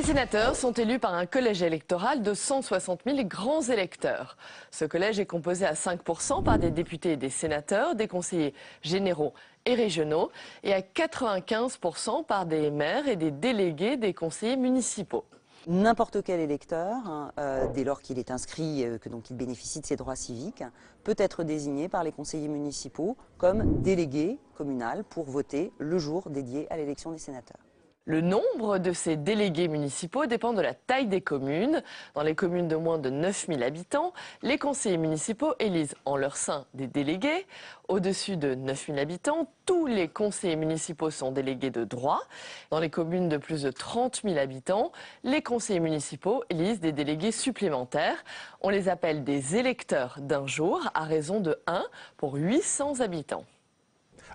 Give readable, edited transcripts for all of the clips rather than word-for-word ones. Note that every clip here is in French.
Les sénateurs sont élus par un collège électoral de 160 000 grands électeurs. Ce collège est composé à 5% par des députés et des sénateurs, des conseillers généraux et régionaux, et à 95% par des maires et des délégués des conseillers municipaux. N'importe quel électeur, dès lors qu'il est inscrit, donc il bénéficie de ses droits civiques, peut être désigné par les conseillers municipaux comme délégué communal pour voter le jour dédié à l'élection des sénateurs. Le nombre de ces délégués municipaux dépend de la taille des communes. Dans les communes de moins de 9 000 habitants, les conseillers municipaux élisent en leur sein des délégués. Au-dessus de 9 000 habitants, tous les conseillers municipaux sont délégués de droit. Dans les communes de plus de 30 000 habitants, les conseillers municipaux élisent des délégués supplémentaires. On les appelle des électeurs d'un jour, à raison de 1 pour 800 habitants.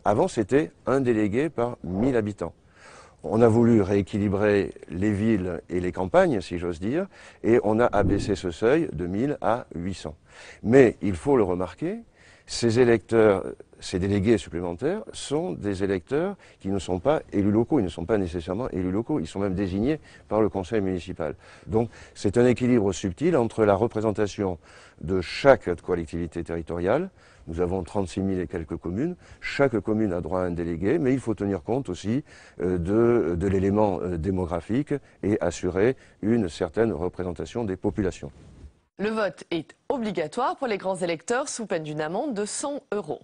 Avant, c'était un délégué par 1000 habitants. On a voulu rééquilibrer les villes et les campagnes, si j'ose dire, et on a abaissé ce seuil de 1000 à 800. Mais il faut le remarquer, ces électeurs, ces délégués supplémentaires sont des électeurs qui ne sont pas élus locaux, ils ne sont pas nécessairement élus locaux, ils sont même désignés par le conseil municipal. Donc c'est un équilibre subtil entre la représentation de chaque collectivité territoriale. Nous avons 36 000 et quelques communes, chaque commune a droit à un délégué, mais il faut tenir compte aussi de l'élément démographique et assurer une certaine représentation des populations. Le vote est obligatoire pour les grands électeurs sous peine d'une amende de 100 €.